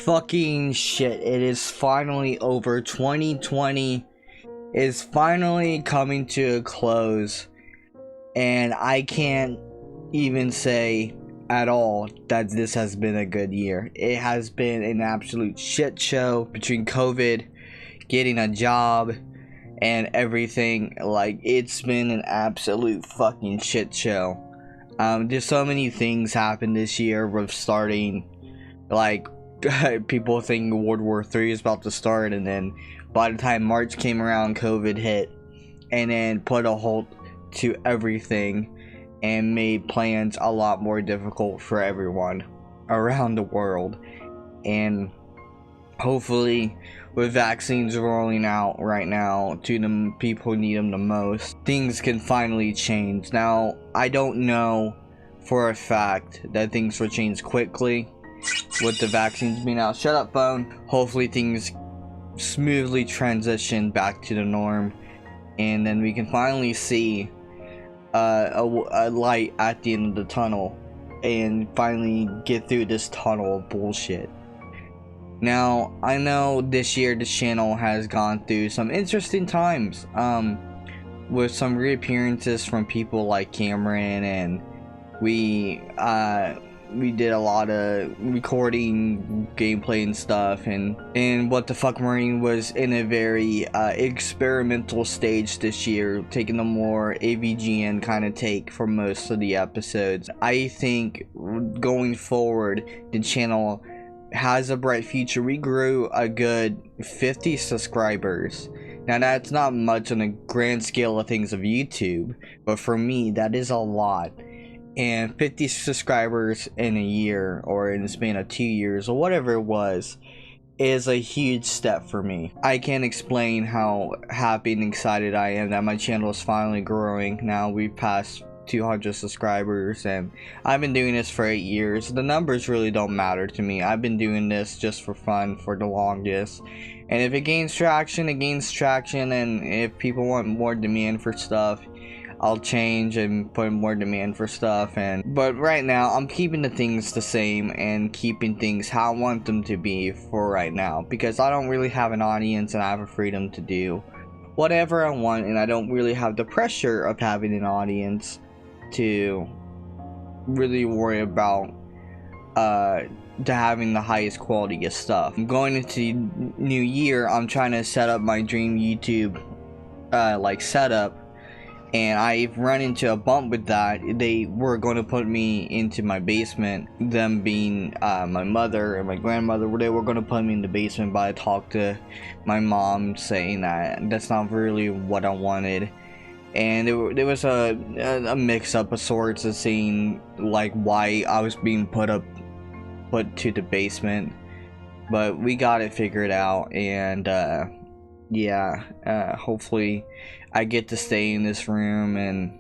fucking shit. It is finally over. 2020 is finally coming to a close. And I can't even say at all that this has been a good year. It has been an absolute shit show between COVID, getting a job, and everything. Like, it's been an absolute fucking shit show. There's so many things happened this year with starting, like, people thinking World War III is about to start, and then by the time March came around, COVID hit, and then put a halt to everything and made plans a lot more difficult for everyone around the world. And hopefully, with vaccines rolling out right now to the people who need them the most, things can finally change. Now, I don't know for a fact that things will change quickly with the vaccines being out. Shut up, phone. Hopefully things smoothly transition back to the norm, and then we can finally see a light at the end of the tunnel and finally get through this tunnel of bullshit. Now, I know this year the channel has gone through some interesting times, with some reappearances from people like Cameron, and we did a lot of recording gameplay and stuff, and What the Fuck Marine was in a very experimental stage this year, taking a more AVGN kind of take for most of the episodes. I think going forward, the channel has a bright future. We grew a good 50 subscribers. Now, that's not much on the grand scale of things of YouTube, but for me, that is a lot. And 50 subscribers in a year, or in the span of 2 years, or whatever it was, is a huge step for me. I can't explain how happy and excited I am that my channel is finally growing. Now we've passed 200 subscribers, and I've been doing this for 8 years. The numbers really don't matter to me. I've been doing this just for fun for the longest, and if it gains traction, it gains traction. And if people want more demand for stuff, I'll change and put more demand for stuff. But right now, I'm keeping the things the same and keeping things how I want them to be for right now, because I don't really have an audience and I have a freedom to do whatever I want, and I don't really have the pressure of having an audience to really worry about to having the highest quality of stuff. Going into the new year, I'm trying to set up my dream YouTube like setup, and I've run into a bump with that. They were going to put me into my basement, them being my mother and my grandmother. They were going to put me in the basement, but I talked to my mom saying that that's not really what I wanted. And there was a mix-up of sorts of seeing like why I was being put to the basement, but we got it figured out. And yeah, hopefully I get to stay in this room and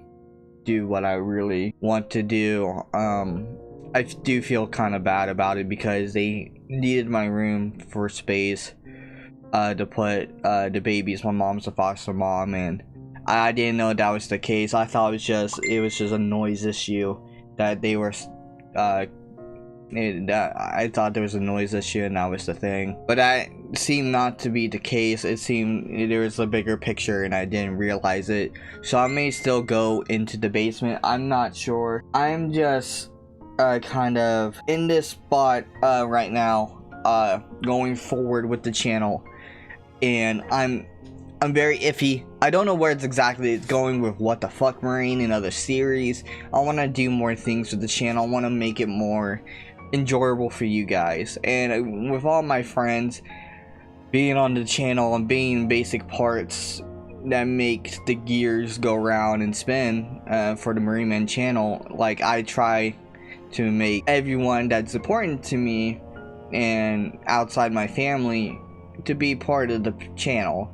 do what I really want to do. I do feel kind of bad about it because they needed my room for space to put the babies. My mom's a foster mom, and I didn't know that was the case. I thought it was just a noise issue that they were I thought there was a noise issue and that was the thing, but that seemed not to be the case. It seemed there was a bigger picture and I didn't realize it, so I may still go into the basement. I'm not sure. I'm just kind of in this spot right now, going forward with the channel, and I'm very iffy. I don't know where it's exactly going with What the Fuck Marine and other series. I want to do more things with the channel. I want to make it more enjoyable for you guys, and with all my friends being on the channel and being basic parts that make the gears go round and spin for the Marineman channel. Like, I try to make everyone that's important to me and outside my family to be part of the channel.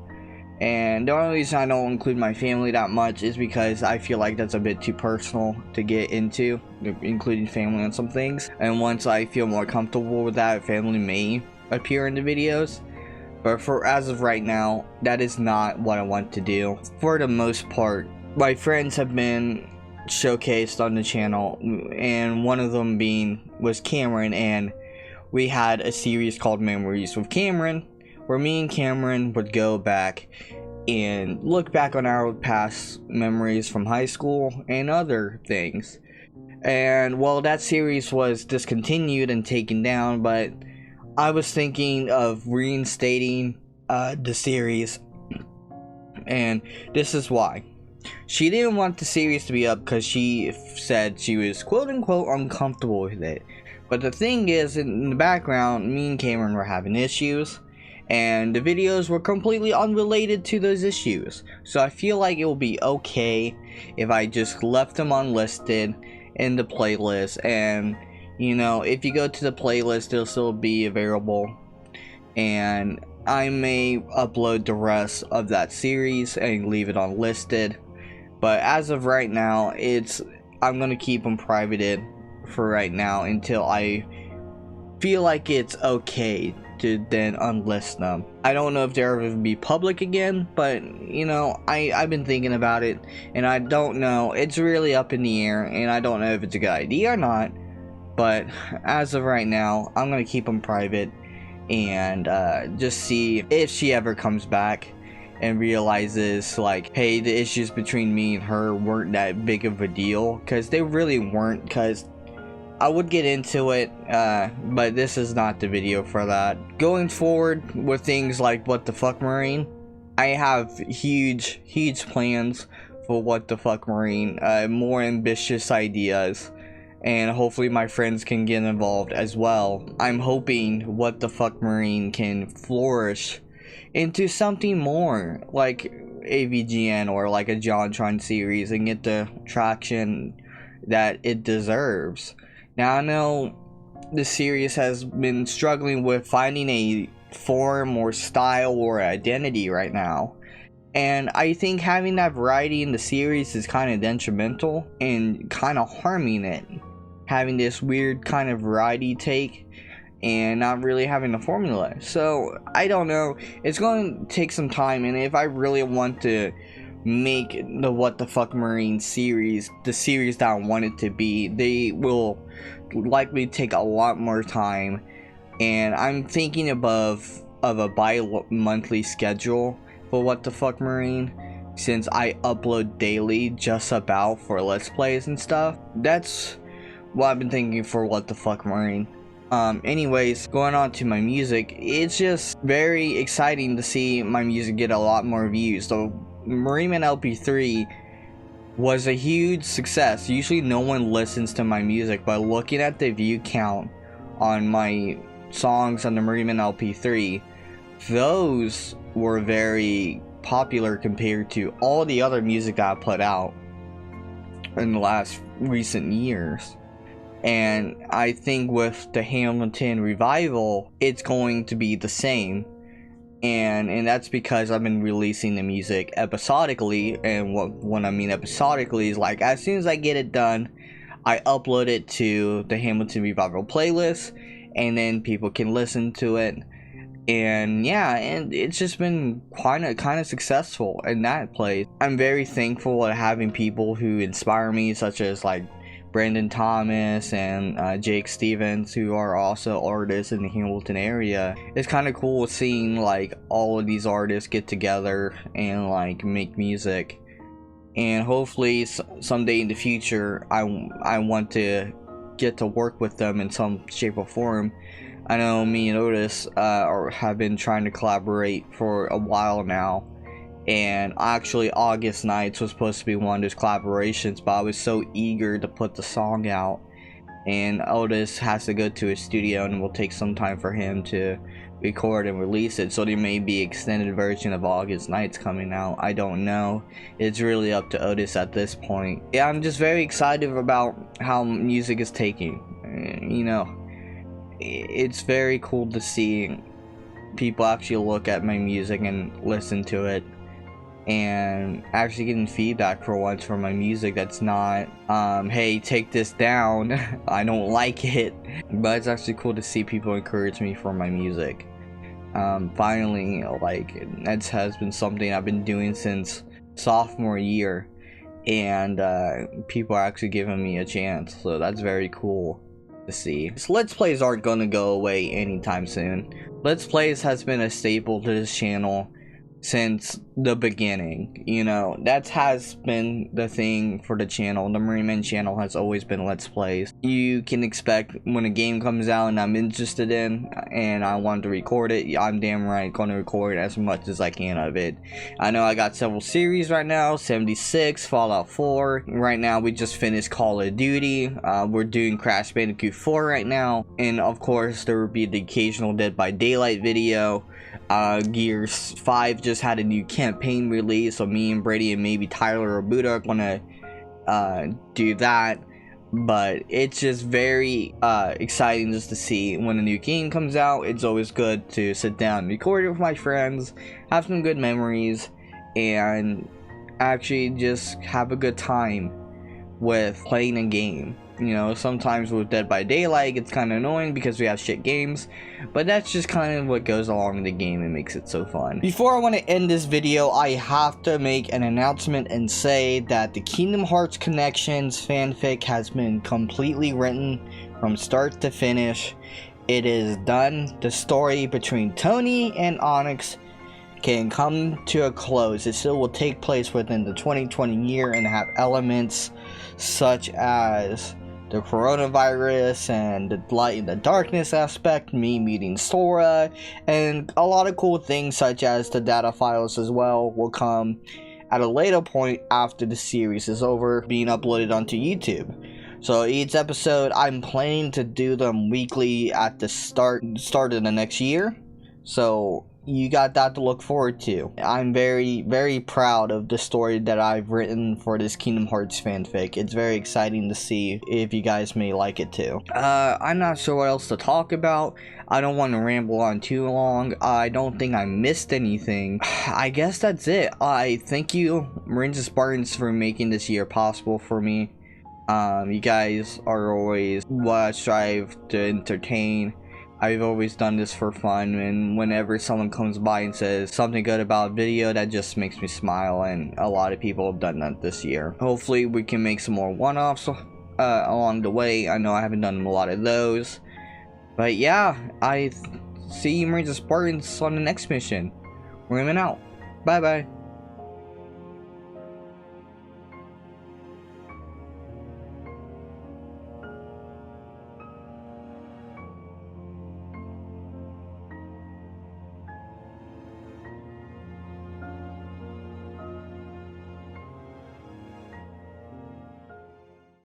And the only reason I don't include my family that much is because I feel like that's a bit too personal to get into, including family on some things. And once I feel more comfortable with that, family may appear in the videos. But for as of right now, that is not what I want to do. For the most part, my friends have been showcased on the channel, and one of them was Cameron, and we had a series called Memories with Cameron, where me and Cameron would go back and look back on our past memories from high school and other things. And well, that series was discontinued and taken down, but I was thinking of reinstating the series, and this is why. She didn't want the series to be up because she said she was quote unquote uncomfortable with it. But the thing is, in the background, me and Cameron were having issues, and the videos were completely unrelated to those issues. So I feel like it will be okay if I just left them unlisted in the playlist, and you know, if you go to the playlist, it'll still be available, and I may upload the rest of that series and leave it unlisted. But as of right now, I'm gonna keep them privated for right now until I feel like it's okay to then unlist them. I don't know if they're ever be public again, but you know, I've been thinking about it, and I don't know. It's really up in the air, and I don't know if it's a good idea or not. But as of right now, I'm gonna keep them private and just see if she ever comes back and realizes like, hey, the issues between me and her weren't that big of a deal, because they really weren't. Because I would get into it, but this is not the video for that. Going forward with things like What the Fuck Marine, I have huge plans for What the Fuck Marine, more ambitious ideas, and hopefully my friends can get involved as well. I'm hoping What the Fuck Marine can flourish into something more like AVGN or like a JonTron series and get the traction that it deserves. Now, I know the series has been struggling with finding a form or style or identity right now, and I think having that variety in the series is kind of detrimental and kind of harming it, having this weird kind of variety take and not really having a formula. So I don't know, it's going to take some time, and if I really want to make the What the Fuck Marine series the series that I want it to be, they will likely take a lot more time, and I'm thinking of a bi-monthly schedule for What the Fuck Marine, since I upload daily just about for Let's Plays and stuff. That's what I've been thinking for What the Fuck Marine. Anyways, going on to my music, it's just very exciting to see my music get a lot more views. So Marineman LP3 was a huge success. Usually no one listens to my music, but looking at the view count on my songs on the Marineman LP3, those were very popular compared to all the other music that I put out in the last recent years. And I think with the Hamilton revival, it's going to be the same. And that's because I've been releasing the music episodically. And what I mean episodically is like, as soon as I get it done, I upload it to the Hamilton revival playlist, and then people can listen to it. And yeah, and it's just been kind of successful in that place. I'm very thankful at having people who inspire me, such as like Brandon Thomas and Jake Stevens, who are also artists in the Hamilton area. It's kind of cool seeing like all of these artists get together and like make music, and hopefully someday in the future I want to get to work with them in some shape or form. I know me and Otis have been trying to collaborate for a while now, and actually August Nights was supposed to be one of those collaborations, but I was so eager to put the song out, and Otis has to go to his studio and it will take some time for him to record and release it, so there may be an extended version of August Nights coming out. I don't know, it's really up to Otis at this point. Yeah, I'm just very excited about how music is taking. You know, it's very cool to see people actually look at my music and listen to it, and actually getting feedback for once from my music that's not hey, take this down, I don't like it. But it's actually cool to see people encourage me for my music. Finally, like, that has been something I've been doing since sophomore year, and people are actually giving me a chance, so that's very cool to see. So Let's Plays aren't gonna go away anytime soon. Let's Plays has been a staple to this channel since the beginning. You know, that has been the thing for the channel. The Marineman channel has always been Let's Plays. You can expect when a game comes out and I'm interested in and I want to record it, I'm damn right going to record as much as I can of it. I know I got several series right now, 76, Fallout 4. Right now we just finished Call of Duty. We're doing Crash Bandicoot 4 right now, and of course there will be the occasional Dead by Daylight video. Gears 5 just had a new campaign release, so me and Brady and maybe Tyler or Buddha are gonna do that. But it's just very exciting just to see when a new game comes out. It's always good to sit down and record it with my friends, have some good memories, and actually just have a good time with playing a game. You know, sometimes with Dead by Daylight it's kind of annoying because we have shit games, but that's just kind of what goes along with the game and makes it so fun. Before I want to end this video, I have to make an announcement and say that the Kingdom Hearts Connections fanfic has been completely written from start to finish. It is done. The story between Tony and Onyx can come to a close. It still will take place within the 2020 year and have elements such as the coronavirus and the light and the darkness aspect, me meeting Sora, and a lot of cool things such as the data files as well will come at a later point after the series is over, being uploaded onto YouTube. So each episode, I'm planning to do them weekly at the start of the next year. So you got that to look forward to. I'm very, very proud of the story that I've written for this Kingdom Hearts fanfic. It's very exciting to see if you guys may like it too. I'm not sure what else to talk about. I don't want to ramble on too long. I don't think I missed anything. I guess that's it. I thank you, Marines and Spartans, for making this year possible for me. You guys are always what I strive to entertain. I've always done this for fun, and whenever someone comes by and says something good about a video, that just makes me smile, and a lot of people have done that this year. Hopefully we can make some more one-offs along the way. I know I haven't done a lot of those, but yeah, I see you Marines and Spartans on the next mission. We're out. Bye bye.